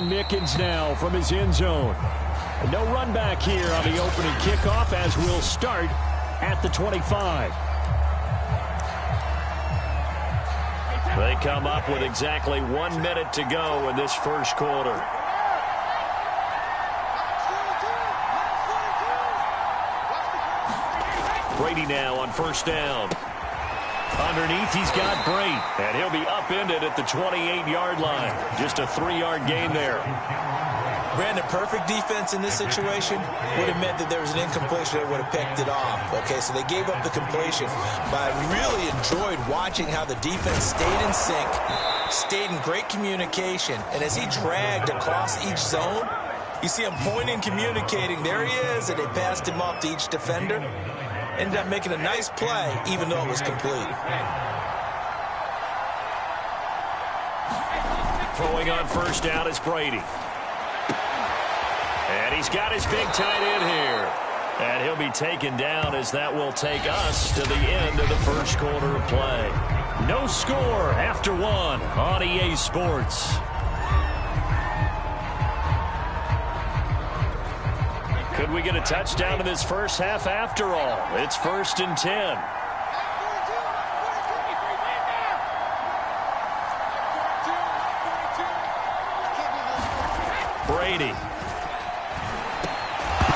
Mickens now from his end zone. No run back here on the opening kickoff as we'll start at the 25. They come up with exactly 1 minute to go in this first quarter. Brady now on first down. Underneath, he's got Brady, and he'll be upended at the 28-yard line. Just a 3-yard gain there. Brandon, perfect defense in this situation would have meant that there was an incompletion that would have picked it off. Okay, so they gave up the completion. But I really enjoyed watching how the defense stayed in sync, stayed in great communication, and as he dragged across each zone, you see him pointing, communicating. There he is, and they passed him off to each defender. Ended up making a nice play, even though it was complete. Throwing on first down is Brady. And he's got his big tight end here. And he'll be taken down as that will take us to the end of the first quarter of play. No score after 1 on EA Sports. Could we get a touchdown in this first half after all? It's 1st and 10. Brady.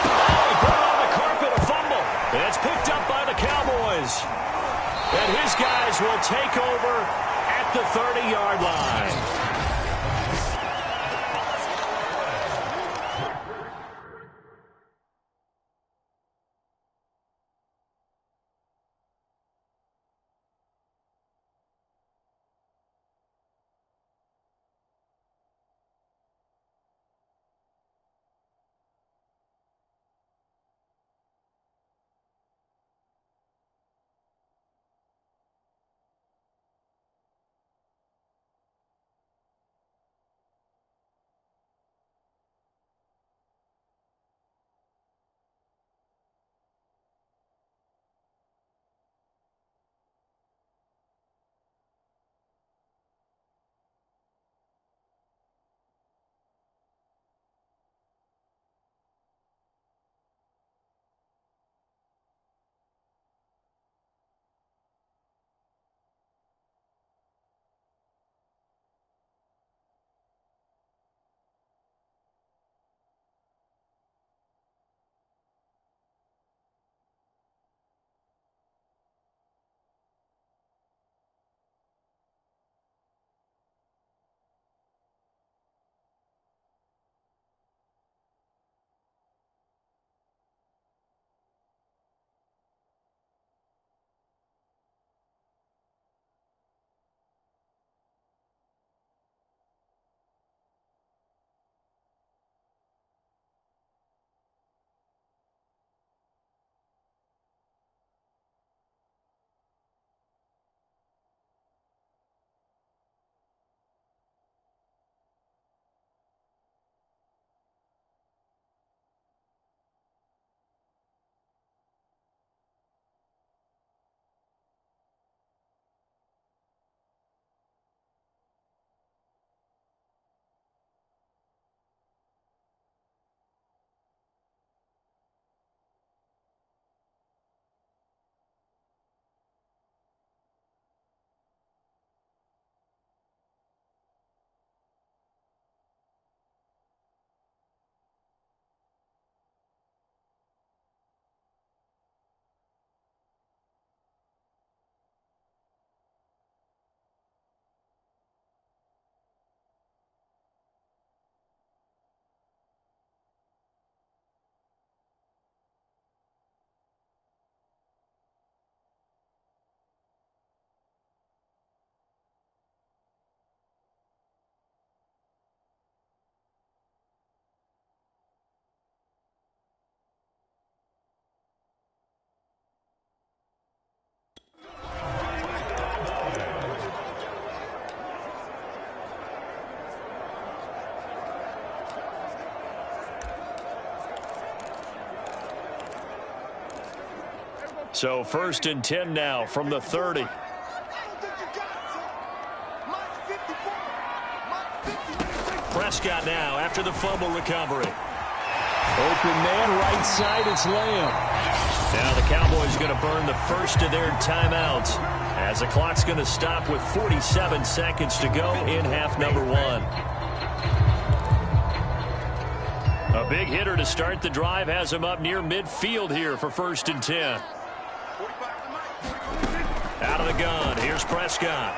Oh, he put it on the carpet, a fumble. And it's picked up by the Cowboys. And his guys will take over at the 30-yard line. So 1st and 10 now from the 30. Prescott now after the fumble recovery. Open man, right side, it's Lamb. Now the Cowboys going to burn the first of their timeouts as the clock's going to stop with 47 seconds to go in half number one. A big hitter to start the drive has him up near midfield here for 1st and 10. Out of the gun, here's Prescott.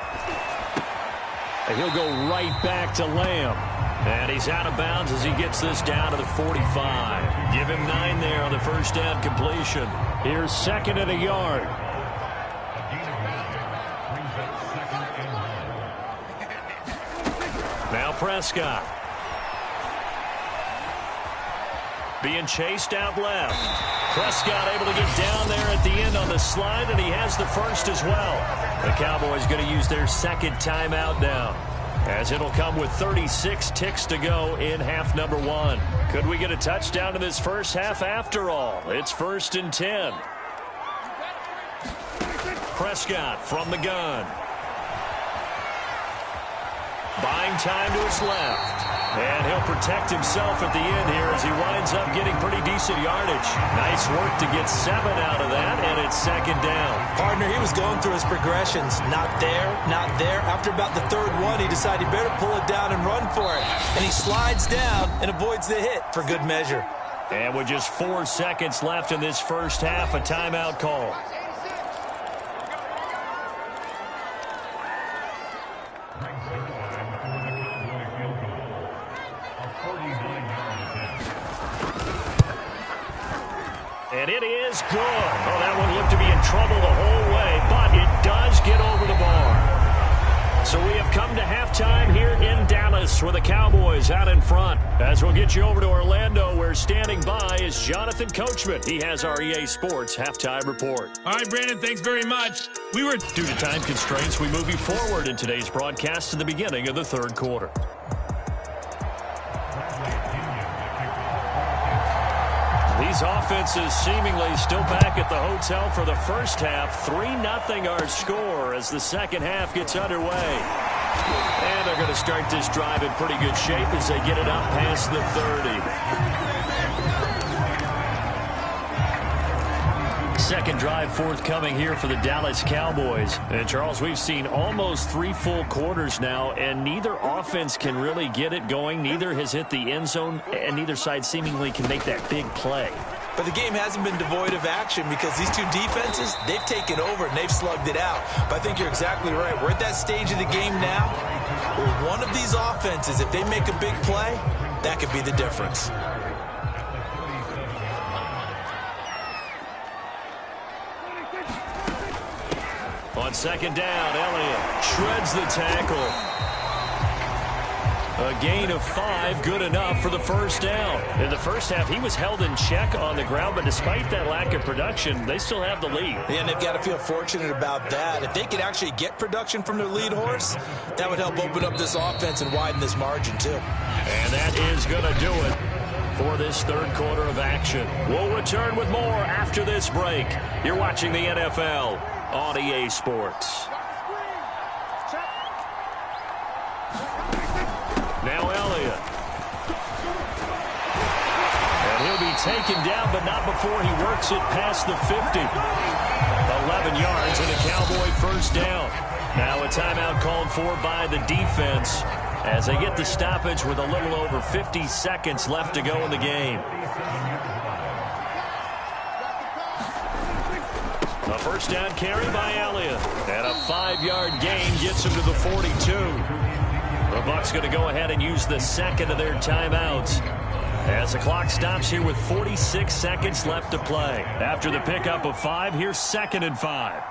And he'll go right back to Lamb. And he's out of bounds as he gets this down to the 45. Give him 9 there on the first down completion. Here's 2nd and a yard. Now Prescott. Being chased out left. Prescott able to get down there at the end on the slide, and he has the first as well. The Cowboys going to use their 2nd timeout now, as it'll come with 36 ticks to go in half number one. Could we get a touchdown in this first half after all? It's 1st and 10. Prescott from the gun. Buying time to his left. And he'll protect himself at the end here as he winds up getting pretty decent yardage. Nice work to get 7 out of that, and it's 2nd down. Partner, he was going through his progressions. Not there, not there. After about the 3rd one, he decided he better pull it down and run for it. And he slides down and avoids the hit for good measure. And with just 4 seconds left in this first half, a timeout call. And it is good. Oh, that one looked to be in trouble the whole way, but it does get over the bar. So we have come to halftime here in Dallas with the Cowboys out in front. As we'll get you over to Orlando, where standing by is Jonathan Coachman. He has our EA Sports halftime report. All right, Brandon, thanks very much. Due to time constraints, we move you forward in today's broadcast to the beginning of the 3rd quarter. These offenses seemingly still back at the hotel for the first half. 3-0 our score as the second half gets underway. And they're going to start this drive in pretty good shape as they get it up past the 30. Second drive forthcoming here for the Dallas Cowboys. And, Charles, we've seen almost 3 full quarters now, and neither offense can really get it going. Neither has hit the end zone, and neither side seemingly can make that big play. But the game hasn't been devoid of action because these two defenses, they've taken over and they've slugged it out. But I think you're exactly right. We're at that stage of the game now where one of these offenses, if they make a big play, that could be the difference. On 2nd down, Elliott shreds the tackle. A gain of 5, good enough for the first down. In the first half, he was held in check on the ground, but despite that lack of production, they still have the lead. And they've got to feel fortunate about that. If they could actually get production from their lead horse, that would help open up this offense and widen this margin, too. And that is going to do it for this 3rd quarter of action. We'll return with more after this break. You're watching the NFL on EA Sports. Now Elliott. And he'll be taken down, but not before he works it past the 50. 11 yards and a Cowboy first down. Now a timeout called for by the defense as they get the stoppage with a little over 50 seconds left to go in the game. A first down carry by Elliott. And a 5-yard gain gets him to the 42. The Bucs going to go ahead and use the 2nd of their timeouts as the clock stops here with 46 seconds left to play. After the pickup of 5, here's 2nd and 5.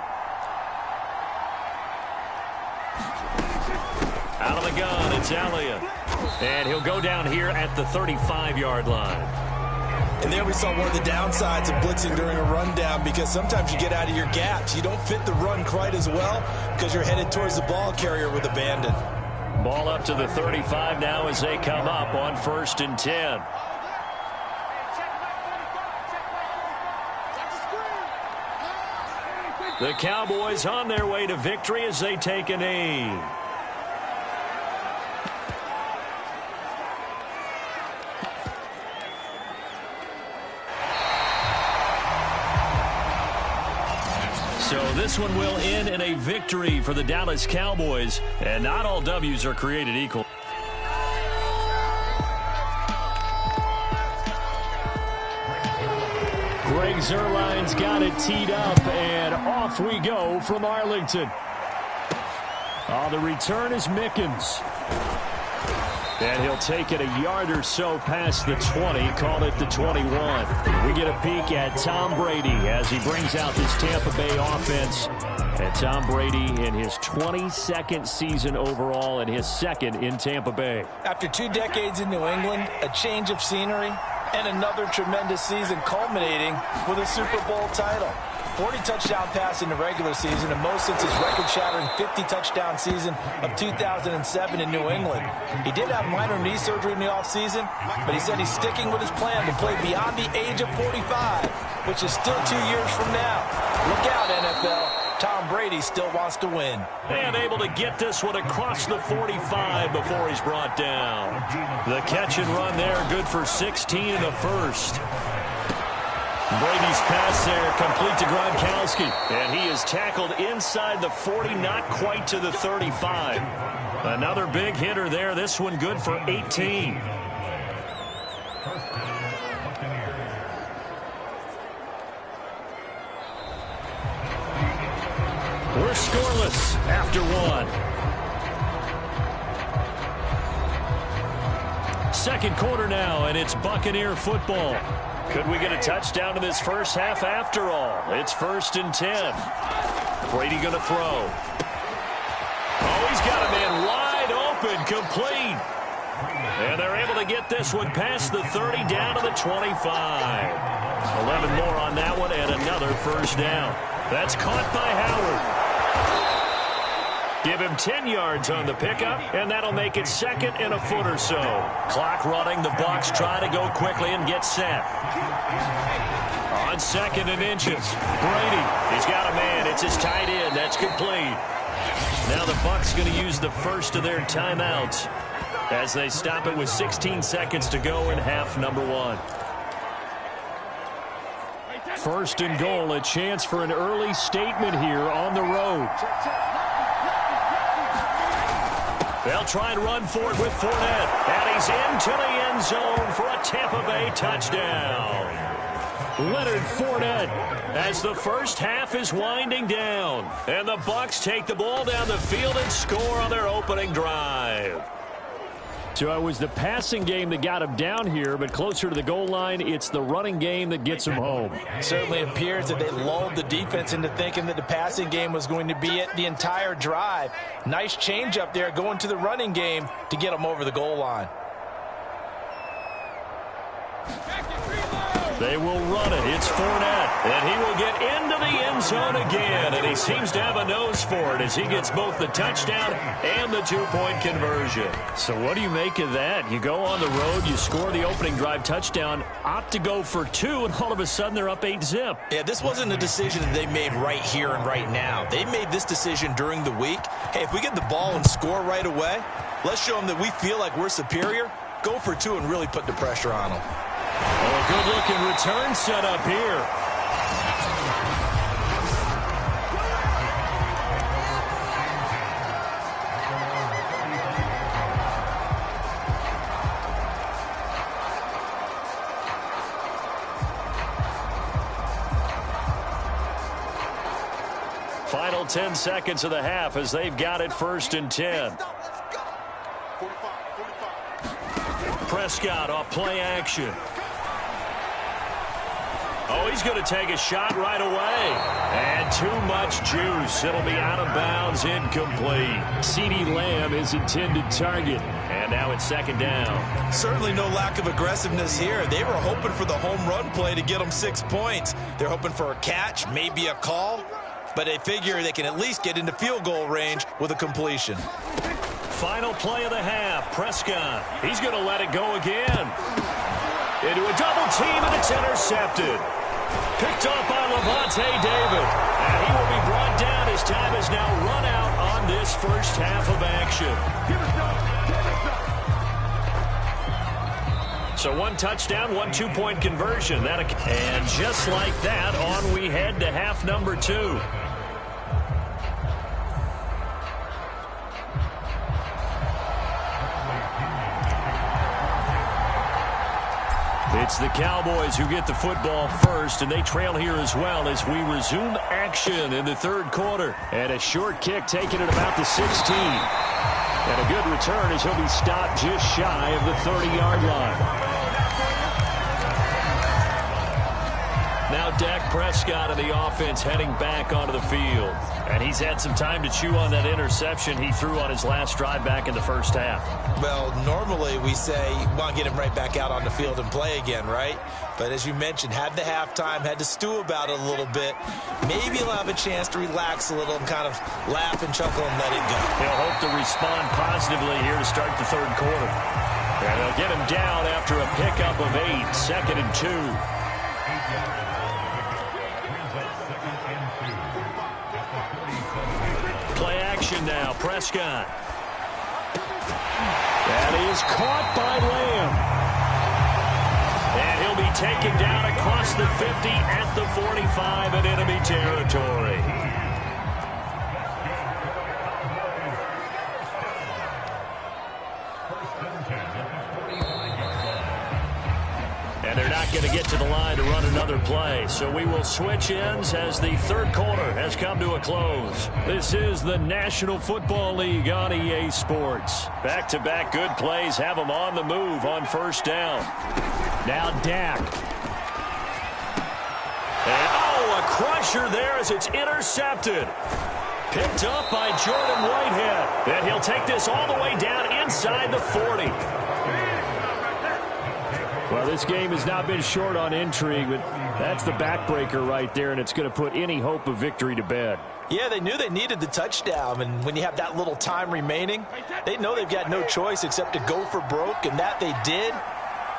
Out of the gun, it's Elliott. And he'll go down here at the 35-yard line. And there we saw one of the downsides of blitzing during a rundown, because sometimes you get out of your gaps. You don't fit the run quite as well because you're headed towards the ball carrier with abandon. Ball up to the 35 now as they come up on 1st and 10. The Cowboys on their way to victory as they take a knee. So this one will end in a victory for the Dallas Cowboys. And not all W's are created equal. Greg Zuerlein's got it teed up, and off we go from Arlington. The return is Mickens. And he'll take it a yard or so past the 20, call it the 21. We get a peek at Tom Brady as he brings out this Tampa Bay offense. And Tom Brady in his 22nd season overall and his second in Tampa Bay. After 2 decades in New England, a change of scenery, and another tremendous season culminating with a Super Bowl title. 40 touchdown pass in the regular season, and most since his record-shattering 50-touchdown season of 2007 in New England. He did have minor knee surgery in the offseason, but he said he's sticking with his plan to play beyond the age of 45, which is still 2 years from now. Look out, NFL. Tom Brady still wants to win. And able to get this one across the 45 before he's brought down. The catch and run there, good for 16 in the first. Brady's pass there, complete to Gronkowski. And he is tackled inside the 40, not quite to the 35. Another big hitter there, this one good for 18. We're scoreless after 1. Second quarter now, and it's Buccaneer football. Could we get a touchdown in this first half after all? It's 1st and 10. Brady going to throw. Oh, he's got a man wide open, complete. And they're able to get this one past the 30 down to the 25. 11 more on that one and another first down. That's caught by Howard. Give him 10 yards on the pickup, and that'll make it 2nd and a foot or so. Clock running. The Bucs try to go quickly and get set. On 2nd and inches. Brady. He's got a man. It's his tight end. That's complete. Now the Bucs going to use the first of their timeouts as they stop it with 16 seconds to go in half number 1. 1st and goal. A chance for an early statement here on the road. They'll try and run for it with Fournette. And he's into the end zone for a Tampa Bay touchdown. Leonard Fournette as the first half is winding down. And the Bucs take the ball down the field and score on their opening drive. So it was the passing game that got him down here, but closer to the goal line, it's the running game that gets him home. It certainly appears that they lulled the defense into thinking that the passing game was going to be it the entire drive. Nice change up there going to the running game to get him over the goal line. They will run it. It's Fournette. And he will get into the end zone again. And he seems to have a nose for it as he gets both the touchdown and the 2-point conversion. So what do you make of that? You go on the road, you score the opening drive touchdown, opt to go for 2, and all of a sudden they're up 8-zip. Yeah, this wasn't a decision that they made right here and right now. They made this decision during the week. Hey, if we get the ball and score right away, let's show them that we feel like we're superior. Go for 2 and really put the pressure on them. Oh, a good-looking return set up here. Final 10 seconds of the half as they've got it 1st and 10. Prescott off play action. Oh, he's going to take a shot right away. And too much juice. It'll be out of bounds, incomplete. CeeDee Lamb is intended target. And now it's 2nd down. Certainly no lack of aggressiveness here. They were hoping for the home run play to get them 6 points. They're hoping for a catch, maybe a call. But they figure they can at least get into field goal range with a completion. Final play of the half. Prescott. He's going to let it go again. Into a double team, and it's intercepted. Picked off by Levante David. And he will be brought down. His time is now run out on this first half of action. So 1 touchdown, 1 2-point conversion. And just like that, on we head to half number 2. It's the Cowboys who get the football first, and they trail here as well as we resume action in the third quarter. And a short kick taken at about the 16. And a good return as he'll be stopped just shy of the 30-yard line. Now Dak Prescott of the offense heading back onto the field. And he's had some time to chew on that interception he threw on his last drive back in the first half. Well, normally we say, want to get him right back out on the field and play again, right? But as you mentioned, had the halftime, had to stew about it a little bit. Maybe he'll have a chance to relax a little and kind of laugh and chuckle and let it go. He'll hope to respond positively here to start the third quarter. And they'll get him down after a pickup of 8, 2nd and 2. Play action now, Prescott. That is caught by Lamb. And he'll be taken down across the 50 at the 45 in enemy territory. And they're not going to get to the line to run another play. So we will switch ends as the third quarter has come to a close. This is the National Football League on EA Sports. Back-to-back good plays have them on the move on first down. Now Dak. And, a crusher there as it's intercepted. Picked up by Jordan Whitehead. And he'll take this all the way down inside the 40. Well, this game has not been short on intrigue, but that's the backbreaker right there, and it's going to put any hope of victory to bed. Yeah, they knew they needed the touchdown, and when you have that little time remaining, they know they've got no choice except to go for broke, and that they did.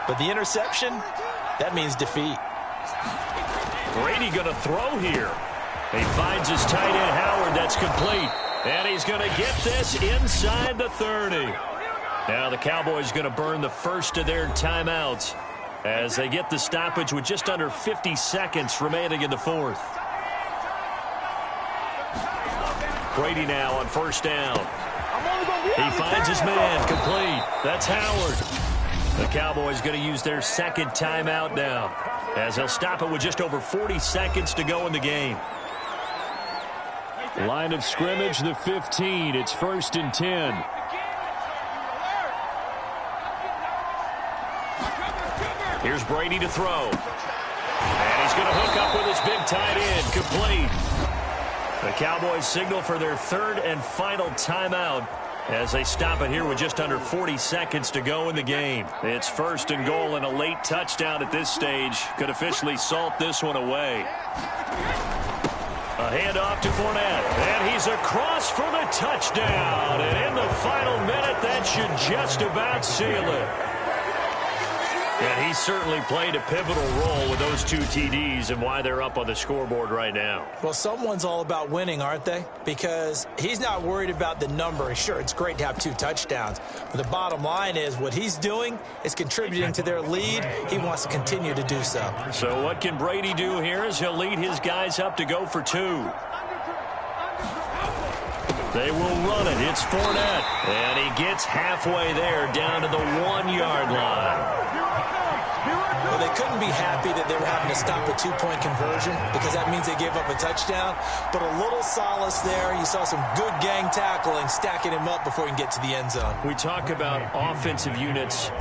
But the interception, that means defeat. Brady going to throw here. He finds his tight end, Howard. That's complete. And he's going to get this inside the 30. Now the Cowboys going to burn the first of their timeouts as they get the stoppage with just under 50 seconds remaining in the fourth. Brady now on first down. He finds his man, complete. That's Howard. The Cowboys going to use their second timeout now as they'll stop it with just over 40 seconds to go in the game. Line of scrimmage, the 15. It's 1st and 10. Here's Brady to throw. And he's going to hook up with his big tight end, complete. The Cowboys signal for their third and final timeout as they stop it here with just under 40 seconds to go in the game. It's 1st and goal, and a late touchdown at this stage could officially salt this one away. A handoff to Fournette, and he's across for the touchdown. And in the final minute, that should just about seal it. And he certainly played a pivotal role with those 2 TDs and why they're up on the scoreboard right now. Well, someone's all about winning, aren't they? Because he's not worried about the number. Sure, it's great to have 2 touchdowns. But the bottom line is what he's doing is contributing to their lead. He wants to continue to do so. So what can Brady do here as he'll lead his guys up to go for 2. They will run it. It's Fournette. And he gets halfway there down to the 1-yard line. Well, they couldn't be happy that they were having to stop a 2-point conversion because that means they gave up a touchdown. But a little solace there. You saw some good gang tackling, stacking him up before he can get to the end zone. We talk about offensive units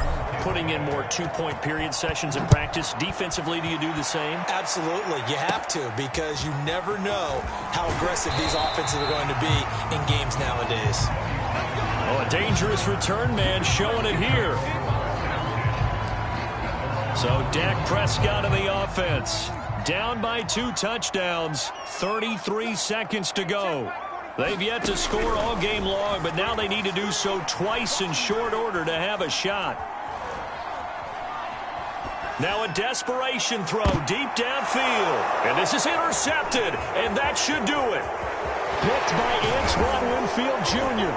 putting in more 2-point period sessions in practice. Defensively, do you do the same? Absolutely. You have to because you never know how aggressive these offenses are going to be in games nowadays. Oh, a dangerous return man showing it here. So Dak Prescott in the offense. Down by 2 touchdowns. 33 seconds to go. They've yet to score all game long, but now they need to do so twice in short order to have a shot. Now a desperation throw deep downfield. And this is intercepted, and that should do it. Picked by Antoine Winfield Jr.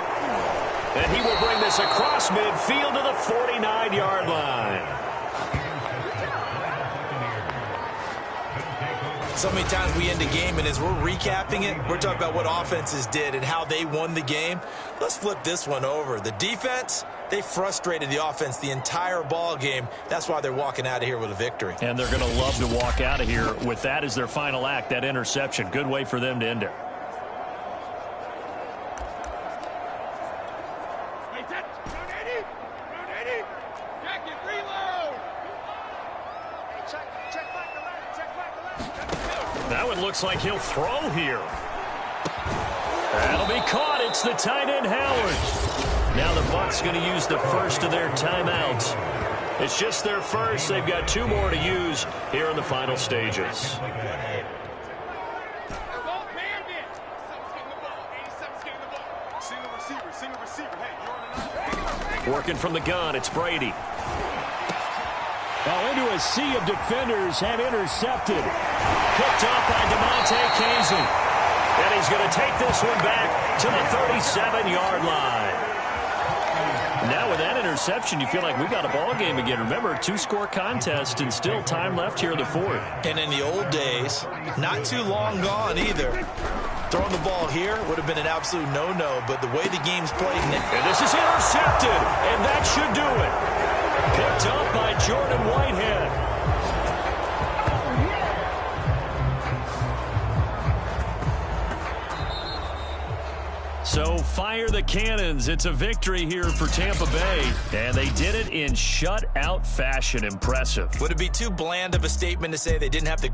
And he will bring this across midfield to the 49-yard line. So many times we end a game, and as we're recapping it, we're talking about what offenses did and how they won the game. Let's flip this one over. The defense, They frustrated the offense the entire ball game. That's why they're walking out of here with a victory. And they're going to love to walk out of here with that as their final act, that interception. Good way for them to end it. That one looks like he'll throw here. That'll be caught. It's the tight end, Howard. Now the Bucs going to use the first of their timeouts. It's just their first. They've got 2 more to use here in the final stages. Working from the gun, it's Brady. Now into a sea of defenders and intercepted. Picked up by DeMonte Casey. And he's going to take this one back to the 37-yard line. Now with that interception, you feel like we got a ball game again. Remember, 2-score contest and still time left here in the 4th. And in the old days, not too long gone either. Throwing the ball here would have been an absolute no-no, but the way the game's played now. And this is intercepted, and that should do it. Picked up by Jordan Whitehead. So fire the cannons. It's a victory here for Tampa Bay. And they did it in shutout fashion. Impressive. Would it be too bland of a statement to say they didn't have the